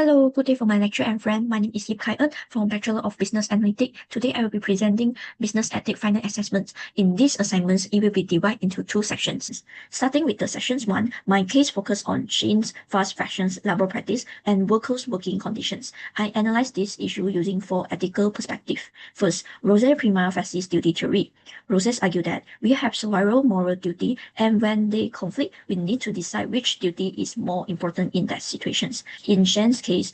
Hello, good day for my lecturer and friend. My name is Yip Kai En from Bachelor of Business Analytics. Today I will be presenting Business Ethics Final Assessments. In these assignments, it will be divided into two sections. Starting with the sections 1, my case focused on Shein's fast fashion's labor practice and workers' working conditions. I analyzed this issue using 4 ethical perspectives. First, Rose prima facie duty theory. Rose argued that we have several moral duty, and when they conflict, we need to decide which duty is more important in that situations. In Shein's case,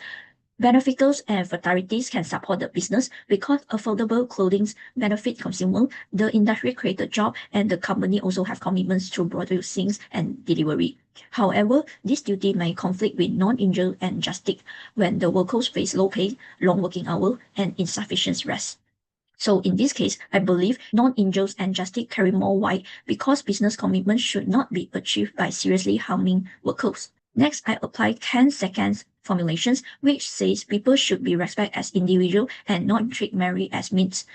beneficials and fraternities can support the business because affordable clothing benefit consumer, the industry created job, and the company also have commitments to producing and delivery. However, this duty may conflict with non-injury and justice when the workers face low pay, long working hours, and insufficient rest. So in this case, I believe non-injuries and justice carry more weight because business commitments should not be achieved by seriously harming workers. Next, I apply 10 seconds formulations, which says people should be respected as individuals and not treat marriage as means.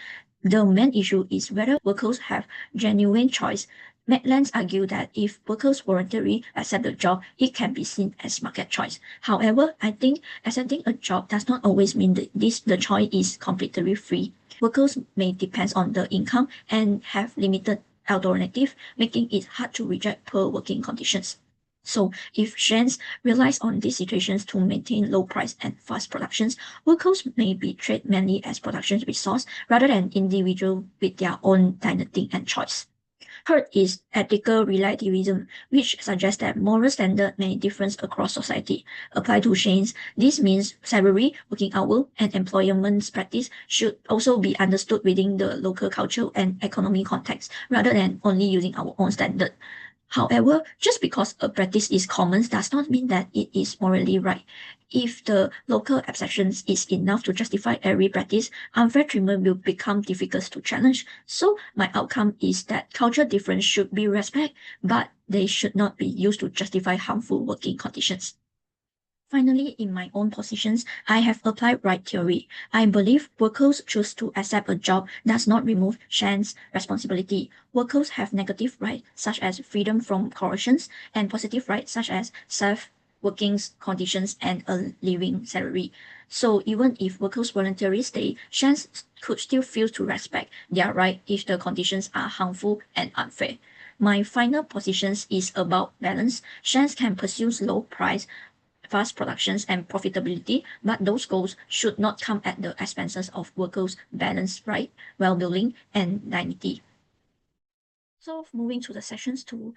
The main issue is whether workers have genuine choice. Maitland argued that if workers voluntarily accept the job, it can be seen as market choice. However, I think accepting a job does not always mean that the choice is completely free. Workers may depend on the income and have limited alternative, making it hard to reject poor working conditions. So if Shein's relies on these situations to maintain low price and fast productions, workers may be treated mainly as production resource rather than individual with their own dignity and choice. Third is ethical relativism, which suggests that moral standards may differ across society. Applied to Shein's, this means salary, working hour, and employment practice should also be understood within the local culture and economic context, rather than only using our own standard. However, just because a practice is common does not mean that it is morally right. If the local exceptions is enough to justify every practice, unfair treatment will become difficult to challenge. So my outcome is that cultural difference should be respected, but they should not be used to justify harmful working conditions. Finally, in my own positions, I have applied right theory. I believe workers choose to accept a job does not remove Shein's responsibility. Workers have negative rights such as freedom from coercions and positive rights such as safe working conditions and a living salary. So even if workers voluntarily stay, Shein's could still fail to respect their right if the conditions are harmful and unfair. My final positions is about balance. Shein's can pursue low price fast productions and profitability, but those goals should not come at the expenses of workers' balance, right, well-being, and dignity. So moving to the sections 2,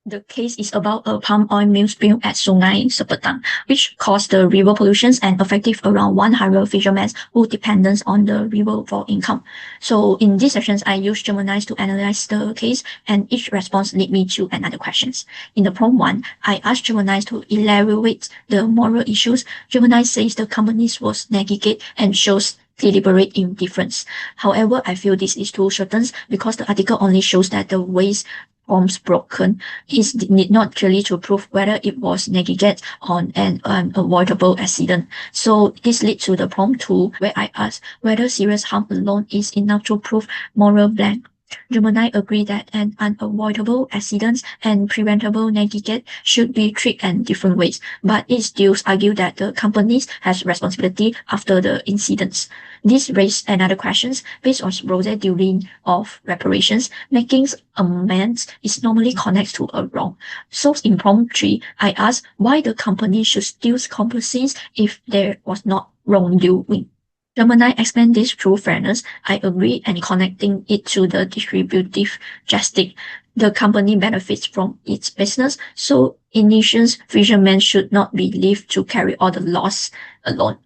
the case is about a palm oil mill spill at Sungai Sepetang, which caused the river pollution and affected around 100 fishermen who depend on the river for income. So in these sections, I use Gemini to analyze the case, and each response lead me to another questions. In the prompt 1, I asked Gemini to elaborate the moral issues. Gemini says the companies was negligent and shows deliberate indifference. However, I feel this is too certain because the article only shows that the waste forms broken. It need not clearly to prove whether it was negligent on an unavoidable accident. So this leads to the prompt 2, where I ask whether serious harm alone is enough to prove moral blame. Gemini agree that an unavoidable accident and preventable negligence should be treated in different ways, but it still argues that the companies has responsibility after the incidents. This raises another questions based on Rose duty of reparations. Making amends is normally connected to a wrong. So in prompt 3, I ask why the company should still compensate if there was not wrongdoing. Gemini explained this through fairness. I agree, and connecting it to the distributive justice. The company benefits from its business, so initial fishermen should not be left to carry all the loss alone.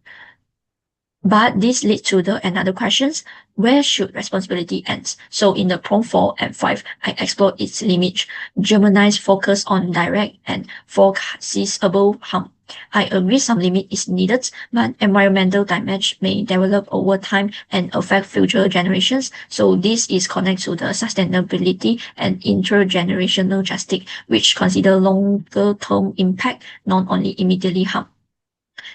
But this leads to another questions. Where should responsibility end? So in the prompt 4 and 5, I explore its limit. Gemini's focus on direct and foreseeable harm. I agree some limit is needed, but environmental damage may develop over time and affect future generations. So this is connected to the sustainability and intergenerational justice, which consider longer term impact, not only immediately harm.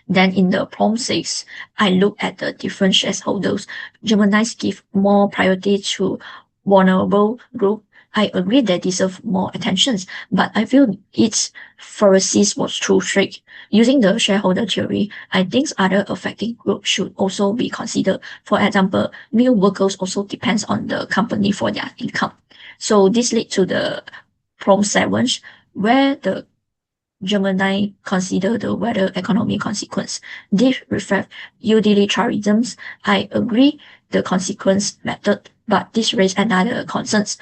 Then in the prompt 6, I look at the different shareholders. Gemini give more priority to vulnerable group. I agree they deserve more attention, but I feel its pharisee was too strict. Using the shareholder theory, I think other affecting groups should also be considered. For example, meal workers also depends on the company for their income. So this leads to the prompt 7, where the Gemini consider the weather economic consequence. This reflect utilitarianism. I agree the consequence method, but this raises another concerns.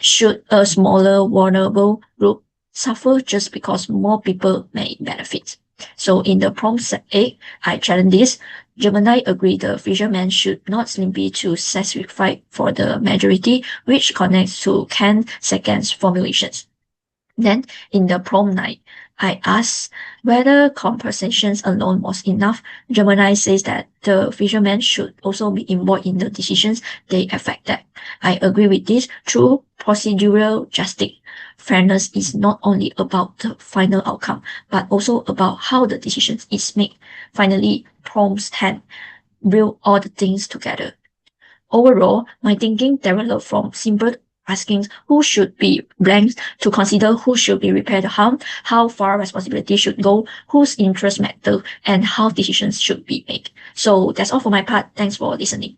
Should a smaller vulnerable group suffer just because more people may benefit? So in the prompt 8, I challenge this. Gemini agree the fisherman should not simply to sacrifice for the majority, which connects to Kant second's formulations. Then in the prompt 9, I asked whether compensations alone was enough. Gemini says that the fishermen should also be involved in the decisions they affect. I agree with this. True procedural justice, fairness is not only about the final outcome, but also about how the decision is made. Finally, prompt 10, bring all the things together. Overall, my thinking developed from simple asking who should be blamed to consider who should be repaired harm, how far responsibility should go, whose interests matter, and how decisions should be made. So that's all for my part. Thanks for listening.